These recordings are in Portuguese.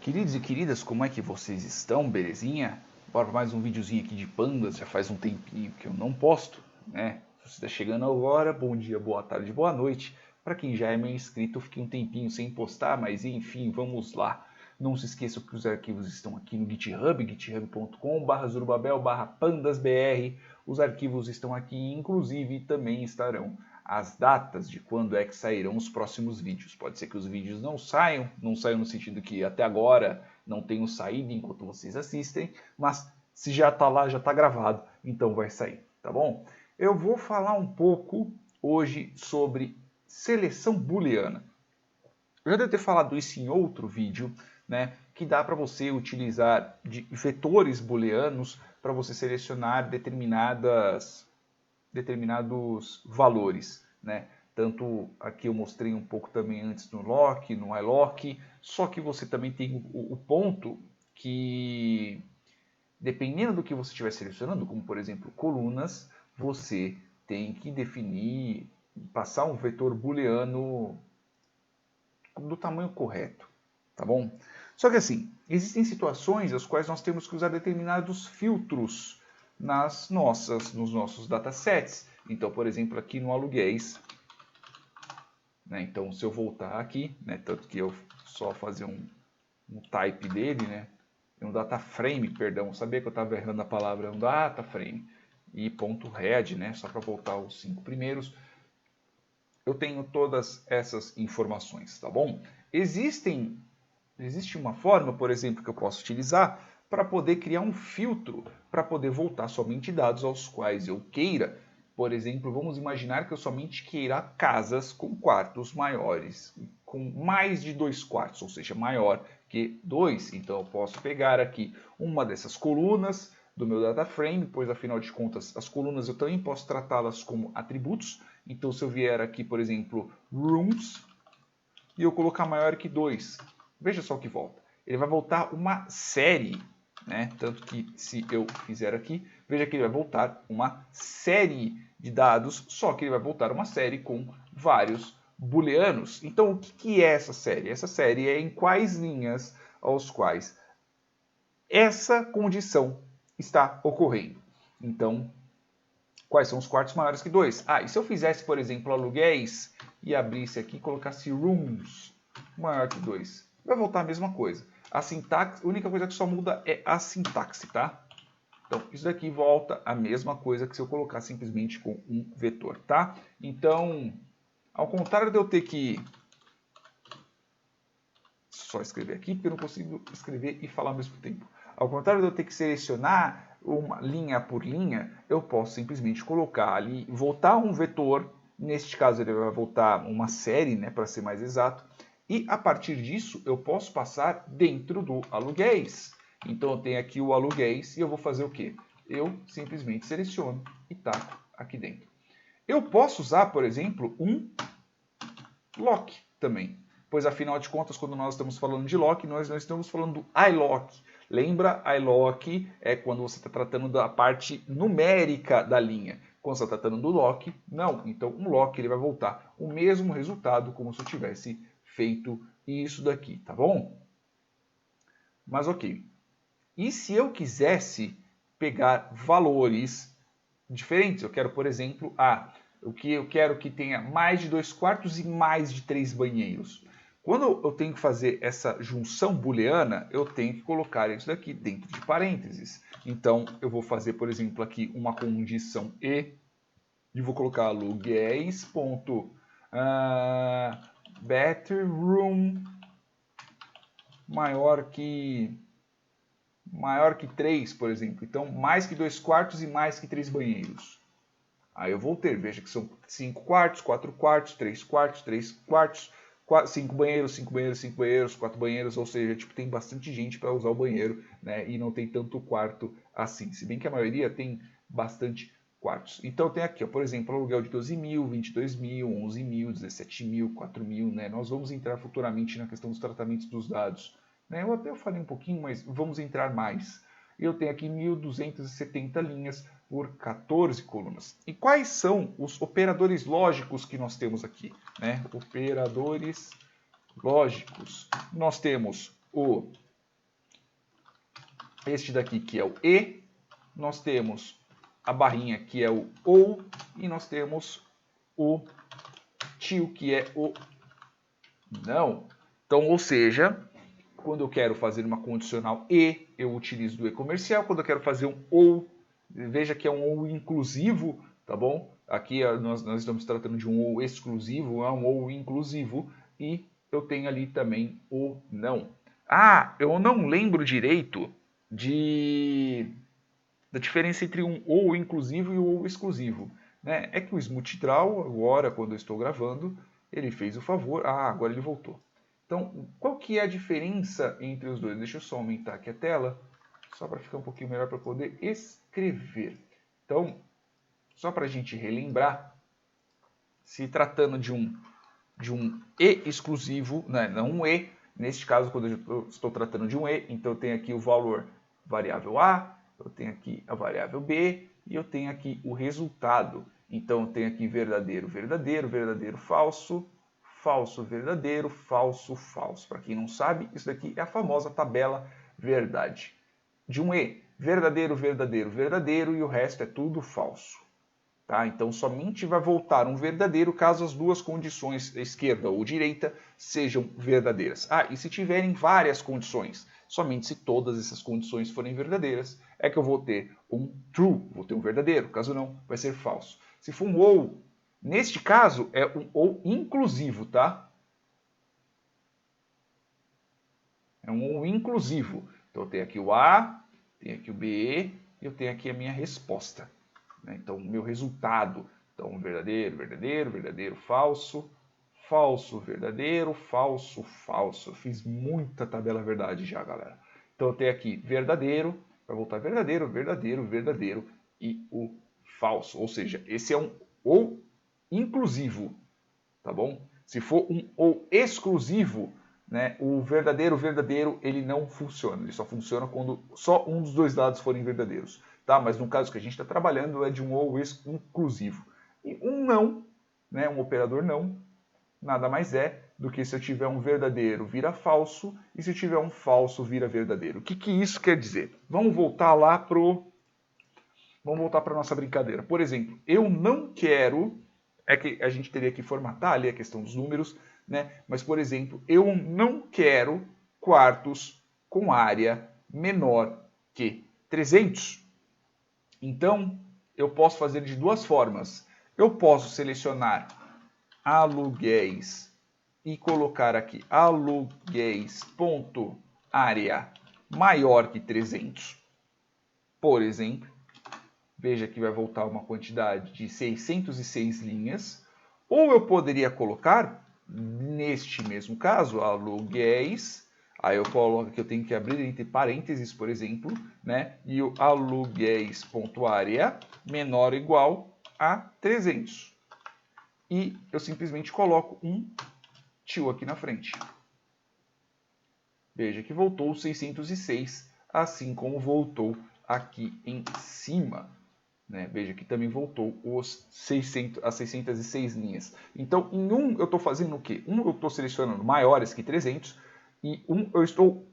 Queridos e queridas, como é que vocês estão? Belezinha? Bora para mais um videozinho aqui de pandas, já faz um tempinho que eu não posto, né? Se você está chegando agora, bom dia, boa tarde, boa noite. Para quem já é meu inscrito, eu fiquei um tempinho sem postar, mas enfim, vamos lá. Não se esqueça que os arquivos estão aqui no GitHub, github.com/zorobabel/pandasbr. Os arquivos estão aqui, inclusive também estarão as datas de quando é que sairão os próximos vídeos. Pode ser que os vídeos não saiam no sentido que até agora não tenham saído enquanto vocês assistem, mas se já está lá, já está gravado, então vai sair, tá bom? Eu vou falar um pouco hoje sobre seleção booleana. Eu já devo ter falado isso em outro vídeo, né, que dá para você utilizar de vetores booleanos para você selecionar determinados valores, né? Tanto aqui eu mostrei um pouco também antes no lock, no ilock, só que você também tem o ponto que, dependendo do que você estiver selecionando, como por exemplo colunas, você tem que definir, passar um vetor booleano do tamanho correto, tá bom? Só que assim, existem situações as quais nós temos que usar determinados filtros nos nossos datasets. Então, por exemplo, aqui no aluguéis, né? Então, se eu voltar aqui, né? Tanto que eu só fazer um type dele, né? Um data frame, perdão, sabia que eu estava errando a palavra, um data frame e ponto .head, né? Só para voltar os 5 primeiros. Eu tenho todas essas informações, tá bom? Existe uma forma, por exemplo, que eu posso utilizar para poder criar um filtro, para poder voltar somente dados aos quais eu queira. Por exemplo, vamos imaginar que eu somente queira casas com quartos maiores, com mais de 2 quartos, ou seja, maior que 2. Então eu posso pegar aqui uma dessas colunas do meu data frame, pois afinal de contas as colunas eu também posso tratá-las como atributos. Então se eu vier aqui, por exemplo, rooms, e eu colocar maior que 2, veja só o que volta. Ele vai voltar uma série, né? Tanto que se eu fizer aqui, veja que ele vai voltar uma série de dados, só que ele vai voltar uma série com vários booleanos. Então o que é essa série? Essa série é em quais linhas aos quais essa condição está ocorrendo. Então, quais são os quartos maiores que 2? Ah, e se eu fizesse, por exemplo, aluguéis e abrisse aqui e colocasse rooms maior que 2? Vai voltar a mesma coisa. A sintaxe, a única coisa que só muda é a sintaxe, tá? Então, isso daqui volta a mesma coisa que se eu colocar simplesmente com um vetor, tá? Então, ao contrário de eu ter que só escrever aqui, porque eu não consigo escrever e falar ao mesmo tempo. Ao contrário de eu ter que selecionar uma linha por linha, eu posso simplesmente colocar ali, voltar um vetor, neste caso ele vai voltar uma série, né, para ser mais exato, e a partir disso eu posso passar dentro do aluguéis. Então eu tenho aqui o aluguéis e eu vou fazer o quê? Eu simplesmente seleciono e taco aqui dentro. Eu posso usar, por exemplo, um lock também. Pois afinal de contas, quando nós estamos falando de lock, nós não estamos falando do ilock. Lembra, ilock é quando você está tratando da parte numérica da linha. Quando você está tratando do lock, não. Então, um lock ele vai voltar o mesmo resultado como se eu tivesse feito isso daqui, tá bom? Mas ok. E se eu quisesse pegar valores diferentes? Eu quero, por exemplo, eu quero que tenha mais de 2 quartos e mais de 3 banheiros. Quando eu tenho que fazer essa junção booleana, eu tenho que colocar isso daqui dentro de parênteses. Então, eu vou fazer, por exemplo, aqui uma condição e vou colocar aluguéis, bedroom maior que 3, por exemplo. Então, mais que 2 quartos e mais que 3 banheiros. Aí eu vou ter, veja que são 5 quartos, 4 quartos, 3 quartos, 3 quartos, 5 banheiros, 5 banheiros, 5 banheiros, 4 banheiros, ou seja, tipo, tem bastante gente para usar o banheiro, né? E não tem tanto quarto assim. Se bem que a maioria tem bastante quartos. Então tem aqui, ó, por exemplo, aluguel de 12 mil, 22 mil, 11 mil, 17 mil, 4 mil, né? Nós vamos entrar futuramente na questão dos tratamentos dos dados. Né? Eu até falei um pouquinho, mas vamos entrar mais. Eu tenho aqui 1.270 linhas por 14 colunas. E quais são os operadores lógicos que nós temos aqui? Né? Operadores lógicos. Nós temos o este daqui que é o E, nós temos a barrinha que é o OU, e nós temos o tio que é o não. Então, ou seja, quando eu quero fazer uma condicional E, eu utilizo do E comercial. Quando eu quero fazer um OU, veja que é um OU inclusivo, tá bom? Aqui nós estamos tratando de um OU exclusivo, é um OU inclusivo, e eu tenho ali também o não. Ah, eu não lembro direito da diferença entre um OU inclusivo e um OU exclusivo. Né? É que o Smoothdraw, agora, quando eu estou gravando, ele fez o favor. Ah, agora ele voltou. Então, qual que é a diferença entre os dois? Deixa eu só aumentar aqui a tela, só para ficar um pouquinho melhor para poder escrever. Então, só para a gente relembrar, se tratando de um E exclusivo, né, não um E, neste caso, quando eu estou tratando de um E, então eu tenho aqui o valor variável A, eu tenho aqui a variável B, e eu tenho aqui o resultado. Então, eu tenho aqui verdadeiro, verdadeiro, verdadeiro, falso, falso, verdadeiro, falso, falso. Para quem não sabe, isso daqui é a famosa tabela verdade. De um E, verdadeiro, verdadeiro, verdadeiro, e o resto é tudo falso. Tá? Então, somente vai voltar um verdadeiro caso as duas condições, esquerda ou direita, sejam verdadeiras. Ah, e se tiverem várias condições, somente se todas essas condições forem verdadeiras, é que eu vou ter um true, vou ter um verdadeiro. Caso não, vai ser falso. Se for um ou, neste caso, é um ou inclusivo, tá? É um ou inclusivo. Então, eu tenho aqui o A, tenho aqui o B, e eu tenho aqui a minha resposta. Então, o meu resultado. Então, verdadeiro, verdadeiro, verdadeiro, falso, falso, verdadeiro, falso, falso. Eu fiz muita tabela verdade já, galera. Então, eu tenho aqui verdadeiro, vai voltar verdadeiro, verdadeiro, verdadeiro e o falso. Ou seja, esse é um ou inclusivo, tá bom? Se for um ou exclusivo, né, o verdadeiro, verdadeiro, ele não funciona. Ele só funciona quando só um dos dois lados forem verdadeiros. Tá? Mas no caso que a gente está trabalhando é de um ou inclusivo. E um não, né, um operador não, nada mais é do que se eu tiver um verdadeiro vira falso e se eu tiver um falso vira verdadeiro. O que isso quer dizer? Vamos voltar lá Vamos voltar para a nossa brincadeira. Por exemplo, eu não quero... É que a gente teria que formatar ali a questão dos números, né? Mas, por exemplo, eu não quero quartos com área menor que 300. Então, eu posso fazer de duas formas. Eu posso selecionar aluguéis e colocar aqui aluguéis.área maior que 300, por exemplo. Veja que vai voltar uma quantidade de 606 linhas. Ou eu poderia colocar, neste mesmo caso, aluguéis. Aí eu coloco que eu tenho que abrir entre parênteses, por exemplo, né? E o aluguéis.área menor ou igual a 300. E eu simplesmente coloco um tio aqui na frente. Veja que voltou 606, assim como voltou aqui em cima. Né? Veja que também voltou as 606 linhas. Então, em um eu estou fazendo o quê? Um eu estou selecionando maiores que 300 e um eu estou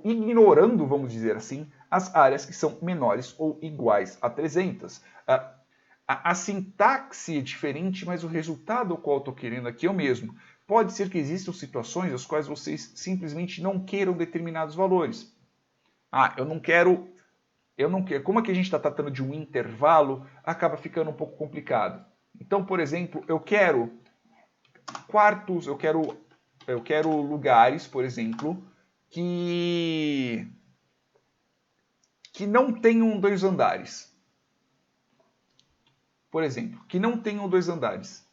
ignorando, vamos dizer assim, as áreas que são menores ou iguais a 300. A sintaxe é diferente, mas o resultado ao qual eu estou querendo aqui é o mesmo. Pode ser que existam situações nas quais vocês simplesmente não queiram determinados valores. Ah, eu não quero. Como é que a gente está tratando de um intervalo, acaba ficando um pouco complicado. Então, por exemplo, eu quero quartos, eu quero lugares, por exemplo, que não tenham 2 andares. Por exemplo, que não tenham 2 andares.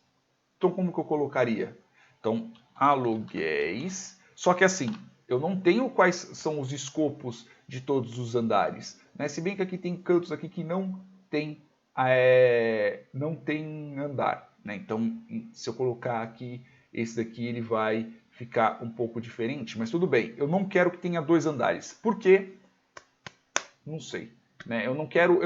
Então, como que eu colocaria? Então, aluguéis. Só que assim, eu não tenho quais são os escopos de todos os andares. Né? Se bem que aqui tem cantos aqui que não tem andar. Né? Então, se eu colocar aqui, esse daqui ele vai ficar um pouco diferente. Mas tudo bem, eu não quero que tenha 2 andares. Por quê? Não sei. Né? Eu não quero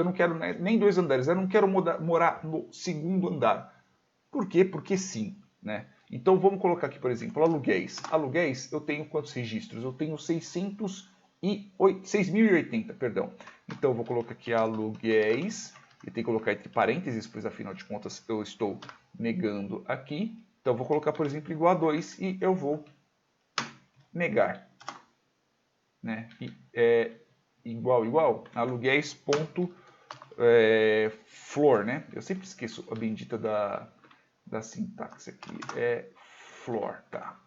nem 2 andares. Eu não quero morar no segundo andar. Por quê? Porque sim. Né? Então vamos colocar aqui, por exemplo, aluguéis. Aluguéis, eu tenho quantos registros? Eu tenho 606 6.080, perdão. Então eu vou colocar aqui aluguéis, e tem que colocar entre parênteses, pois afinal de contas eu estou negando aqui. Então eu vou colocar, por exemplo, igual a 2 e eu vou negar. Né? Igual, aluguéis ponto floor, né? Eu sempre esqueço a bendita da sintaxe aqui. É floor, tá?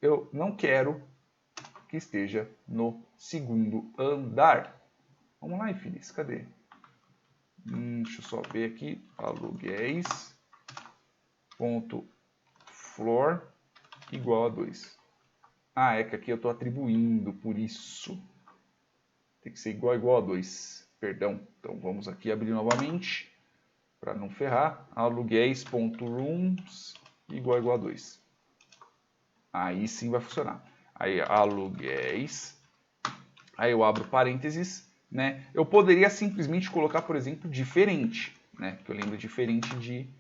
Eu não quero que esteja no segundo andar. Vamos lá, infeliz, cadê? Deixa eu só ver aqui. Aluguéis ponto floor igual a 2. É que aqui eu estou atribuindo, por isso. Tem que ser igual a 2. Perdão. Então vamos aqui abrir novamente, para não ferrar. Aluguéis.rooms igual a 2. Aí sim vai funcionar. Aí aluguéis. Aí eu abro parênteses. Né? Eu poderia simplesmente colocar, por exemplo, diferente. Né? Que eu lembro diferente de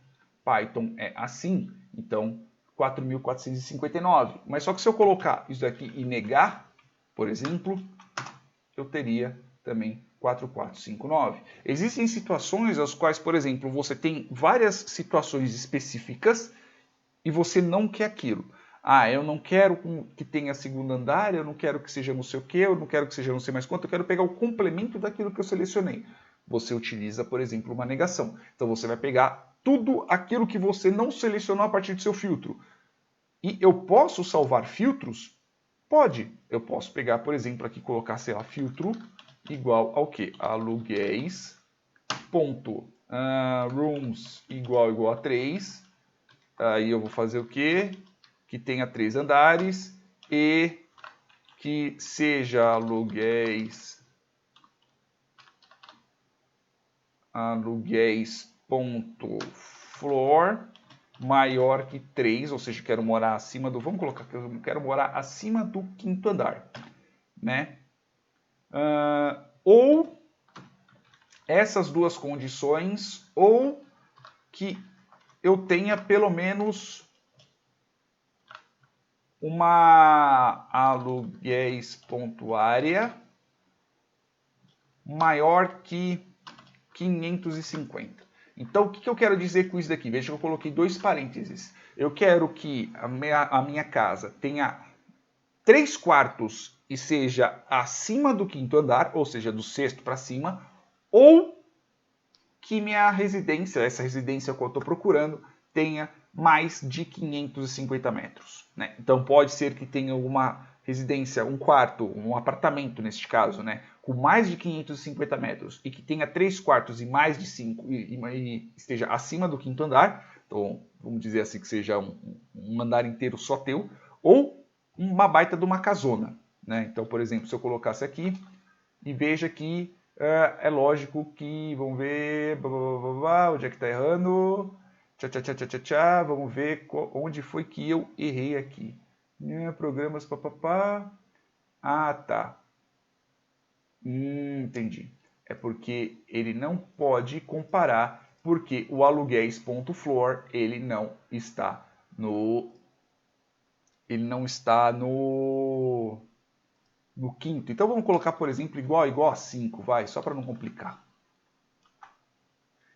Python é assim. Então, 4.459. Mas só que se eu colocar isso daqui e negar, por exemplo, eu teria também 4.459. Existem situações as quais, por exemplo, você tem várias situações específicas e você não quer aquilo. Eu não quero que tenha segundo andar, eu não quero que seja não sei o que, eu não quero que seja não sei mais quanto, eu quero pegar o complemento daquilo que eu selecionei. Você utiliza, por exemplo, uma negação. Então você vai pegar tudo aquilo que você não selecionou a partir do seu filtro. E eu posso salvar filtros? Pode. Eu posso pegar, por exemplo, aqui colocar, sei lá, filtro igual ao quê? Aluguéis, ponto, rooms igual a 3. Aí eu vou fazer o quê? Que tenha 3 andares e que seja aluguéis.floor maior que 3, ou seja, quero morar acima do... Vamos colocar que eu quero morar acima do 5º andar. Né? Ou essas duas condições, ou que eu tenha pelo menos uma aluguéis.área maior que 550. Então, o que eu quero dizer com isso daqui? Veja que eu coloquei 2 parênteses. Eu quero que a minha casa tenha 3 quartos e seja acima do 5º andar, ou seja, do 6º para cima, ou que minha residência, essa residência que eu estou procurando, tenha mais de 550 metros. Né? Então pode ser que tenha uma residência, um quarto, um apartamento neste caso, né? Com mais de 550 metros e que tenha 3 quartos e mais de 5 e esteja acima do 5º andar, então vamos dizer assim que seja um andar inteiro só teu, ou uma baita de uma casona. Né? Então, por exemplo, se eu colocasse aqui e veja que é lógico que, vamos ver, onde é que está errando, vamos ver onde foi que eu errei aqui. Programas, papapá, tá, entendi. É porque ele não pode comparar, porque o aluguéis.floor, ele não está no 5º. Então vamos colocar, por exemplo, igual a 5, vai, só para não complicar.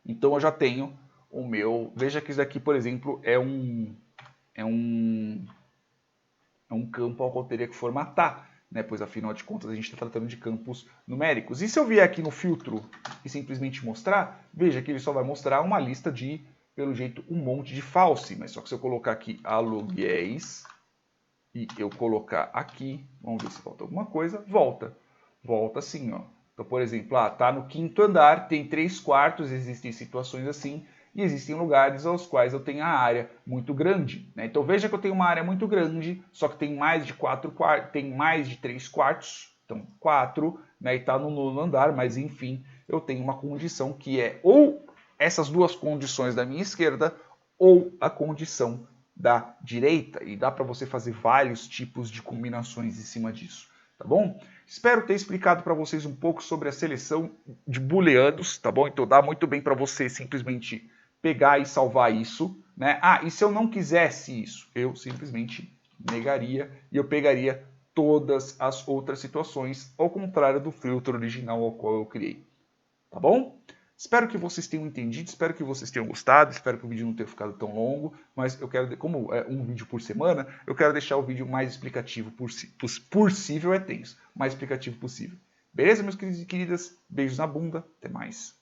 Então eu já tenho o meu... Veja que isso daqui, por exemplo, é um campo ao qual eu teria que formatar, né? Pois afinal de contas a gente está tratando de campos numéricos. E se eu vier aqui no filtro e simplesmente mostrar, veja que ele só vai mostrar uma lista de, pelo jeito, um monte de false. Mas só que se eu colocar aqui aluguéis e eu colocar aqui, vamos ver se falta alguma coisa, volta. Volta assim, ó. Então, por exemplo, tá no 5º andar, tem 3 quartos, existem situações assim, e existem lugares aos quais eu tenho a área muito grande. Né? Então veja que eu tenho uma área muito grande, só que tem mais de 4 quartos, tem mais de 3 quartos, então 4, né? E está no 9º andar, mas enfim, eu tenho uma condição que é ou essas duas condições da minha esquerda, ou a condição da direita, e dá para você fazer vários tipos de combinações em cima disso, tá bom? Espero ter explicado para vocês um pouco sobre a seleção de booleanos, tá bom? Então dá muito bem para você simplesmente pegar e salvar isso, né? E se eu não quisesse isso, eu simplesmente negaria e eu pegaria todas as outras situações, ao contrário do filtro original ao qual eu criei. Tá bom? Espero que vocês tenham entendido, espero que vocês tenham gostado, espero que o vídeo não tenha ficado tão longo, mas eu quero, como é um vídeo por semana, eu quero deixar o vídeo mais explicativo possível, é tenso, mais explicativo possível. Beleza, meus queridos e queridas? Beijos na bunda, até mais.